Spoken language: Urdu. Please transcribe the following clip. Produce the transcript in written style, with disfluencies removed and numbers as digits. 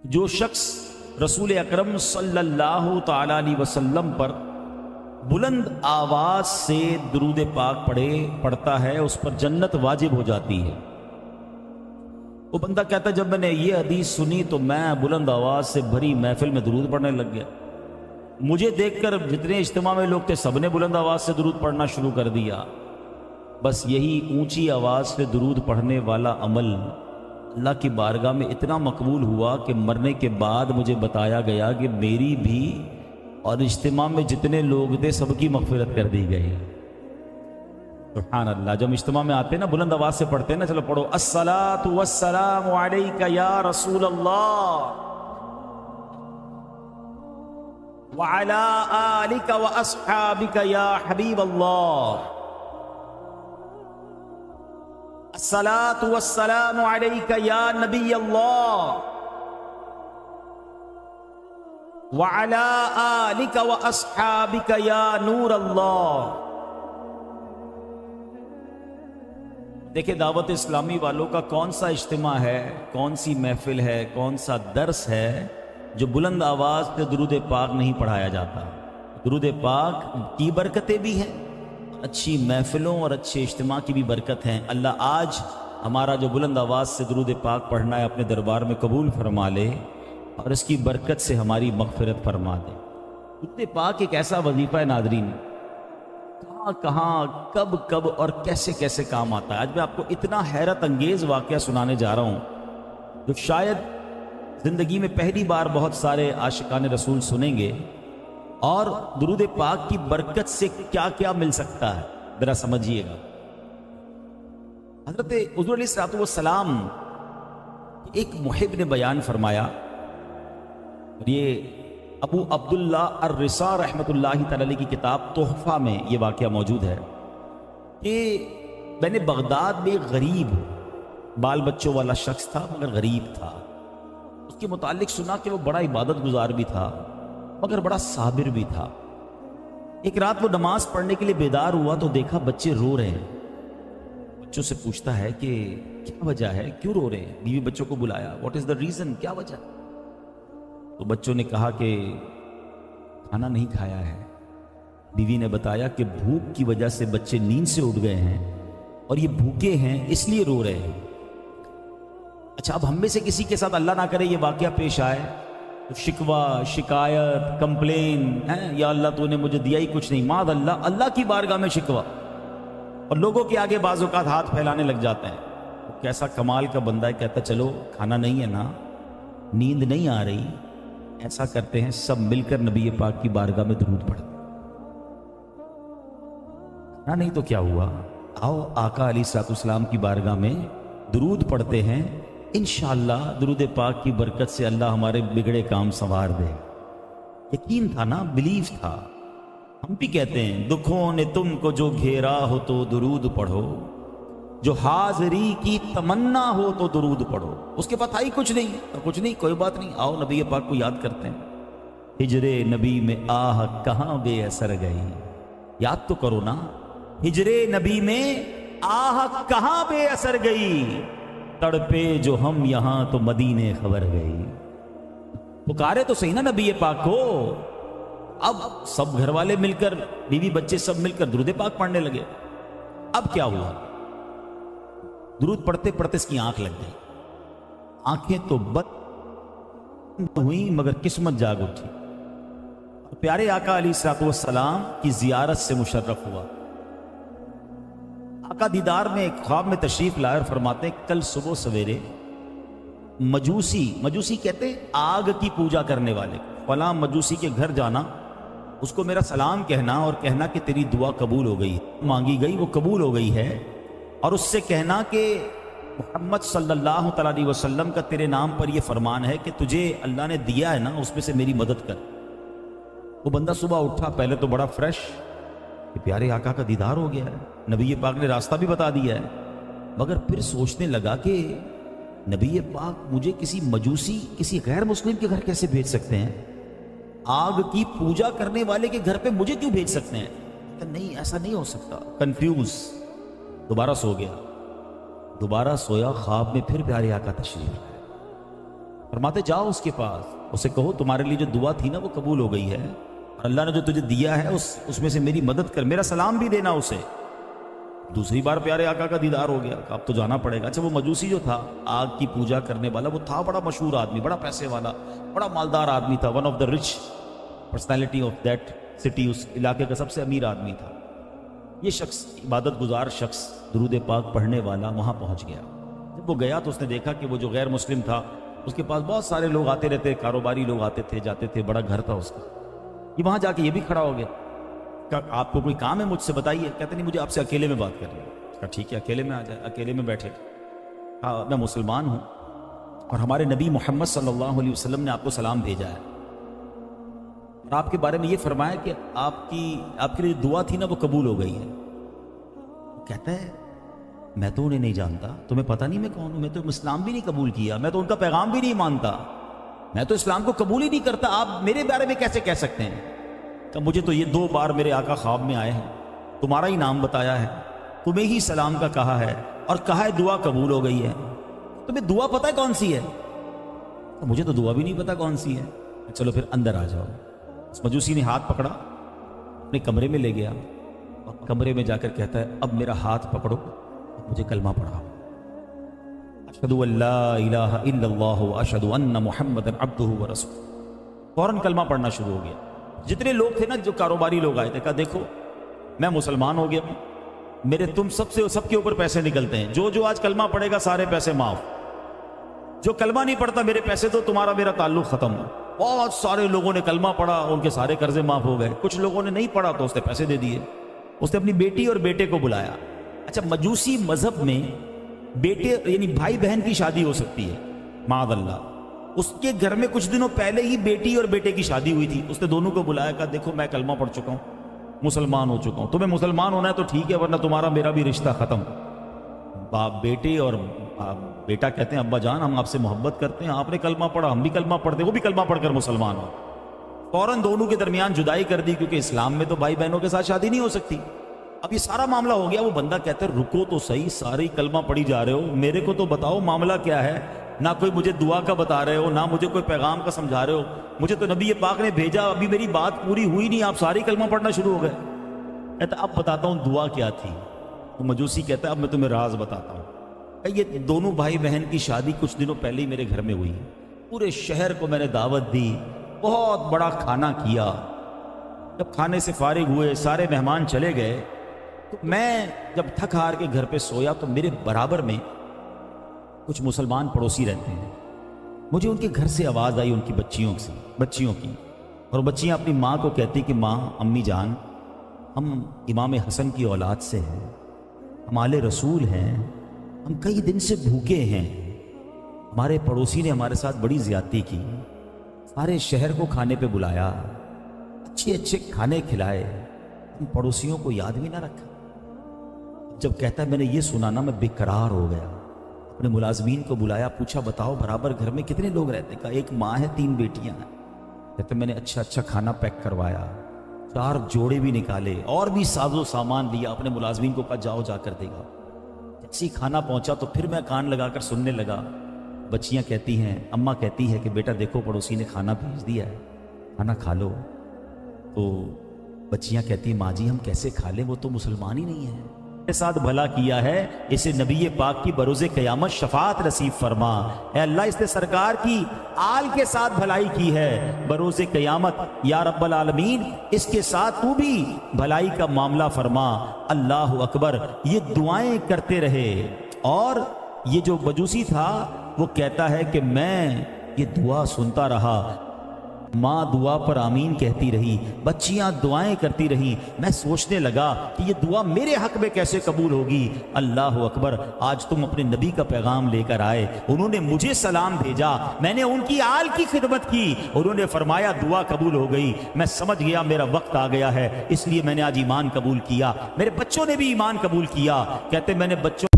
جو شخص رسول اکرم صلی اللہ تعالی علیہ وسلم پر بلند آواز سے درود پاک پڑھتا ہے اس پر جنت واجب ہو جاتی ہے۔ وہ بندہ کہتا ہے جب میں نے یہ حدیث سنی تو میں بلند آواز سے بھری محفل میں درود پڑھنے لگ گیا، مجھے دیکھ کر جتنے اجتماع میں لوگ تھے سب نے بلند آواز سے درود پڑھنا شروع کر دیا۔ بس یہی اونچی آواز سے درود پڑھنے والا عمل اللہ کی بارگاہ میں اتنا مقبول ہوا کہ مرنے کے بعد مجھے بتایا گیا کہ میری بھی اور اجتماع میں جتنے لوگ تھے سب کی مغفرت کر دی گئی۔ سبحان اللہ۔ جب اجتماع میں آتے ہیں نا بلند آواز سے پڑھتے ہیں نا، چلو پڑھو، الصلاۃ والسلام علیک یا رسول اللہ وعلی آلک واصحابک یا حبیب اللہ، الصلاۃ والسلام علیک یا نبی اللہ وعلی آلک واصحابک یا نور اللہ۔ دیکھیں دعوت اسلامی والوں کا کون سا اجتماع ہے، کون سی محفل ہے، کون سا درس ہے جو بلند آواز سے درود پاک نہیں پڑھایا جاتا۔ درود پاک کی برکتیں بھی ہیں، اچھی محفلوں اور اچھے اجتماع کی بھی برکت ہیں۔ اللہ آج ہمارا جو بلند آواز سے درود پاک پڑھنا ہے اپنے دربار میں قبول فرما لے اور اس کی برکت سے ہماری مغفرت فرما دے۔ درود پاک ایک ایسا وظیفہ ہے ناظرین، کہاں کب اور کیسے کیسے کام آتا ہے۔ آج میں آپ کو اتنا حیرت انگیز واقعہ سنانے جا رہا ہوں جو شاید زندگی میں پہلی بار بہت سارے عاشقان رسول سنیں گے، اور درود پاک کی برکت سے کیا کیا مل سکتا ہے ذرا سمجھیے گا۔ حضرت حضور علیہ الصلوۃ والسلام ایک محب نے بیان فرمایا، اور یہ ابو عبداللہ الرسا رحمۃ اللہ تعالی علیہ کی کتاب تحفہ میں یہ واقعہ موجود ہے کہ میں نے بغداد میں ایک غریب بال بچوں والا شخص تھا مگر غریب تھا، اس کے متعلق سنا کہ وہ بڑا عبادت گزار بھی تھا مگر بڑا صابر بھی تھا۔ ایک رات وہ نماز پڑھنے کے لیے بیدار ہوا تو دیکھا بچے رو رہے ہیں۔ بچوں سے پوچھتا ہے کہ کیا وجہ ہے، کیوں رو رہے ہیں؟ بیوی بچوں کو بلایا، واٹ از دا ریزن، کیا وجہ؟ تو بچوں نے کہا کہ کھانا نہیں کھایا ہے۔ بیوی نے بتایا کہ بھوک کی وجہ سے بچے نیند سے اٹھ گئے ہیں اور یہ بھوکے ہیں اس لیے رو رہے ہیں۔ اچھا اب ہم میں سے کسی کے ساتھ اللہ نہ کرے یہ واقعہ پیش آئے تو شکوہ، شکایت، کمپلین ہے، یا اللہ تو نے مجھے دیا ہی کچھ نہیں، معاذ اللہ، اللہ کی بارگاہ میں شکوہ، اور لوگوں کے آگے بعض اوقات ہاتھ پھیلانے لگ جاتے ہیں۔ وہ کیسا کمال کا بندہ ہے، کہتا چلو کھانا نہیں ہے نا، نیند نہیں آ رہی، ایسا کرتے ہیں سب مل کر نبی پاک کی بارگاہ میں درود پڑھتے ہیں۔ کھانا نہیں تو کیا ہوا، آؤ آقا علیہ الصلوۃ والسلام کی بارگاہ میں درود پڑھتے ہیں، انشاءاللہ درود پاک کی برکت سے اللہ ہمارے بگڑے کام سنوار دے۔ یقین تھا نا، بلیف تھا۔ ہم بھی کہتے ہیں دکھوں نے تم کو جو گھیرا ہو تو درود پڑھو، جو حاضری کی تمنا ہو تو درود پڑھو۔ اس کے پتہ ہی کچھ نہیں، کوئی بات نہیں، آؤ نبی پاک کو یاد کرتے ہیں۔ ہجر نبی میں آہ کہاں بے اثر گئی، یاد تو کرو نا، ہجر نبی میں آہ کہاں بے اثر گئی، تڑپے جو ہم یہاں تو مدینے خبر گئی۔ پکارے تو صحیح نا نبی پاک کو۔ اب سب گھر والے مل کر، بیوی بچے سب مل کر درود پاک پڑھنے لگے۔ اب کیا ہوا، درود پڑھتے پڑھتے اس کی آنکھ لگ گئی، آنکھیں تو بند ہوئیں مگر قسمت جاگ اٹھی، پیارے آقا علیہ الصلوۃ والسلام کی زیارت سے مشرف ہوا۔ آقا دیدار میں ایک خواب میں تشریف لائے اور فرماتے ہیں کل صبح سویرے مجوسی کہتے ہیں آگ کی پوجا کرنے والے، فلاں مجوسی کے گھر جانا، اس کو میرا سلام کہنا اور کہنا کہ تیری دعا قبول ہو گئی، مانگی گئی وہ قبول ہو گئی ہے، اور اس سے کہنا کہ محمد صلی اللہ تعالی علیہ وسلم کا تیرے نام پر یہ فرمان ہے کہ تجھے اللہ نے دیا ہے نا اس میں سے میری مدد کر۔ وہ بندہ صبح اٹھا، پہلے تو بڑا فریش کہ پیارے آقا کا دیدار ہو گیا ہے، نبی پاک نے راستہ بھی بتا دیا ہے، مگر پھر سوچنے لگا کہ نبی پاک مجھے کسی مجوسی، کسی غیر مسلم کے گھر کیسے بھیج سکتے ہیں؟ آگ کی پوجا کرنے والے کے گھر پہ مجھے کیوں بھیج سکتے ہیں؟ نہیں ایسا نہیں ہو سکتا، کنفیوز۔ دوبارہ سو گیا، دوبارہ سویا، خواب میں پھر پیارے آقا تشریف لائے۔ فرماتے جاؤ اس کے پاس، اسے کہو تمہارے لیے جو دعا تھی نا وہ قبول ہو گئی ہے، اور اللہ نے جو تجھے دیا ہے اس میں سے میری مدد کر، میرا سلام بھی دینا اسے۔ دوسری بار پیارے آقا کا دیدار ہو گیا، اب تو جانا پڑے گا۔ اچھا وہ مجوسی جو تھا آگ کی پوجا کرنے والا، وہ تھا بڑا مشہور آدمی، بڑا پیسے والا، بڑا مالدار آدمی تھا، one of the rich personality of that city, اس علاقے کا سب سے امیر آدمی تھا۔ یہ شخص، عبادت گزار شخص، درود پاک پڑھنے والا، وہاں پہنچ گیا۔ جب وہ گیا تو اس نے دیکھا کہ وہ جو غیر مسلم تھا اس کے پاس بہت سارے لوگ آتے رہتے، کاروباری لوگ آتے تھے جاتے تھے، بڑا گھر تھا اس کا۔ یہ وہاں جا کے یہ بھی کھڑا ہو گیا کہ آپ کو کوئی کام ہے مجھ سے بتائیے۔ کہتے نہیں مجھے آپ سے اکیلے میں بات کرنی ہے۔ کہا ٹھیک ہے اکیلے میں آ جائے۔ اکیلے میں بیٹھے، کہا میں مسلمان ہوں اور ہمارے نبی محمد صلی اللہ علیہ وسلم نے آپ کو سلام بھیجا ہے، اور آپ کے بارے میں یہ فرمایا کہ آپ کے لیے جو دعا تھی نا وہ قبول ہو گئی ہے۔ کہتا ہے میں تو انہیں نہیں جانتا، تمہیں پتہ نہیں میں کون ہوں، میں تو اسلام بھی نہیں قبول کیا، میں تو ان کا پیغام بھی نہیں مانتا، میں تو اسلام کو قبول ہی نہیں کرتا، آپ میرے بارے میں کیسے کہہ سکتے ہیں؟ کہ مجھے تو یہ 2 بار میرے آقا خواب میں آئے ہیں، تمہارا ہی نام بتایا ہے، تمہیں ہی سلام کا کہا ہے، اور کہا ہے دعا قبول ہو گئی ہے، تمہیں دعا پتہ ہے کون سی ہے؟ مجھے تو دعا بھی نہیں پتا کون سی ہے۔ چلو پھر اندر آ جاؤ۔ اس مجوسی نے ہاتھ پکڑا، اپنے کمرے میں لے گیا، اور کمرے میں جا کر کہتا ہے اب میرا ہاتھ پکڑو، مجھے کلمہ پڑھاؤ، اشہد ان لا الہ الا اللہ واشہد ان محمد عبدہ ورسولہ۔ فوراً کلمہ پڑھنا شروع ہو گیا۔ جتنے لوگ تھے نا، جو کاروباری لوگ آئے تھے، کہا دیکھو میں مسلمان ہو گیا، میرے تم سب کے اوپر پیسے نکلتے ہیں، جو آج کلمہ پڑھے گا سارے پیسے معاف، جو کلمہ نہیں پڑھتا میرے پیسے دو، تمہارا میرا تعلق ختم ہو۔ بہت سارے لوگوں نے کلمہ پڑھا، ان کے سارے قرضے معاف ہو گئے۔ کچھ لوگوں نے نہیں پڑھا تو اس نے پیسے دے دیے۔ اس نے اپنی بیٹی اور بیٹے کو بلایا۔ اچھا مجوسی مذہب میں بیٹے یعنی بھائی بہن کی شادی ہو سکتی ہے، معاذ اللہ۔ اس کے گھر میں کچھ دنوں پہلے ہی بیٹی اور بیٹے کی شادی ہوئی تھی۔ اس نے دونوں کو بلایا، کہا دیکھو میں کلمہ پڑھ چکا ہوں، مسلمان ہو چکا ہوں، تمہیں مسلمان ہونا ہے تو ٹھیک ہے، ورنہ تمہارا میرا بھی رشتہ ختم۔ باپ بیٹے اور بیٹا کہتے ہیں ابا جان ہم آپ سے محبت کرتے ہیں، آپ نے کلمہ پڑھا ہم بھی کلمہ پڑھتے ہیں، وہ بھی کلمہ پڑھ کر مسلمان ہو۔ فوراً دونوں کے درمیان جدائی کر دی، کیونکہ اسلام میں تو بھائی بہنوں کے ساتھ شادی نہیں ہو سکتی۔ اب یہ سارا معاملہ ہو گیا۔ وہ بندہ کہتا ہے رکو تو صحیح، ساری کلمہ پڑھی جا رہے ہو، میرے کو تو بتاؤ معاملہ کیا ہے؟ نہ کوئی مجھے دعا کا بتا رہے ہو، نہ مجھے کوئی پیغام کا سمجھا رہے ہو، مجھے تو نبی پاک نے بھیجا، ابھی میری بات پوری ہوئی نہیں، آپ ساری کلمہ پڑھنا شروع ہو گئے۔ کہتا اب بتاتا ہوں دعا کیا تھی۔ وہ مجوسی کہتا ہے اب میں تمہیں راز بتاتا ہوں۔ یہ دونوں بھائی بہن کی شادی کچھ دنوں پہلے ہی میرے گھر میں ہوئی، پورے شہر کو میں نے دعوت دی، بہت بڑا کھانا کیا۔ جب کھانے سے فارغ ہوئے، سارے مہمان چلے گئے، تو میں جب تھک ہار کے گھر پہ سویا تو میرے برابر میں کچھ مسلمان پڑوسی رہتے ہیں۔ مجھے ان کے گھر سے آواز آئی، ان کی بچیوں کی، اور بچیاں اپنی ماں کو کہتی کہ ماں، امی جان، ہم امام حسن کی اولاد سے ہیں، ہم آل رسول ہیں، ہم کئی دن سے بھوکے ہیں، ہمارے پڑوسی نے ہمارے ساتھ بڑی زیادتی کی، سارے شہر کو کھانے پہ بلایا، اچھے اچھے کھانے کھلائے، ہم پڑوسیوں کو یاد بھی نہ رکھا۔ جب کہتا ہے میں نے یہ سنا نا، میں بے قرار ہو گیا، اپنے ملازمین کو بلایا، پوچھا بتاؤ برابر گھر میں کتنے لوگ رہتے؟ کہا ایک ماں ہے، 3 بیٹیاں ہیں۔ کہتے میں نے اچھا کھانا پیک کروایا، 4 جوڑے بھی نکالے، اور بھی ساز و سامان لیا، اپنے ملازمین کو کہا جاؤ جا کر دے گا۔ جیسے کھانا پہنچا تو پھر میں کان لگا کر سننے لگا۔ بچیاں کہتی ہیں، اماں کہتی ہے کہ بیٹا دیکھو پڑوسی نے کھانا بھیج دیا ہے، کھانا کھا لو۔ تو بچیاں کہتی ہیں ماں جی ہم کیسے کھا لیں، وہ تو مسلمان ہی نہیں ہے، کے ساتھ بھلا کیا ہے، اسے نبی پاک کی بروز قیامت شفاعت نصیب فرما۔ اے اللہ اس نے سرکار کی آل کے ساتھ بھلائی کی ہے بروز قیامت، یا رب العالمین اس کے ساتھ تو بھی بھلائی کا معاملہ فرما۔ اللہ اکبر۔ یہ دعائیں کرتے رہے، اور یہ جو مجوسی تھا وہ کہتا ہے کہ میں یہ دعا سنتا رہا، ماں دعا پر آمین کہتی رہی، بچیاں دعائیں کرتی رہی، میں سوچنے لگا کہ یہ دعا میرے حق میں کیسے قبول ہوگی۔ اللہ اکبر۔ آج تم اپنے نبی کا پیغام لے کر آئے، انہوں نے مجھے سلام بھیجا، میں نے ان کی آل کی خدمت کی، انہوں نے فرمایا دعا قبول ہو گئی، میں سمجھ گیا میرا وقت آ گیا ہے، اس لیے میں نے آج ایمان قبول کیا، میرے بچوں نے بھی ایمان قبول کیا۔ کہتے میں نے بچوں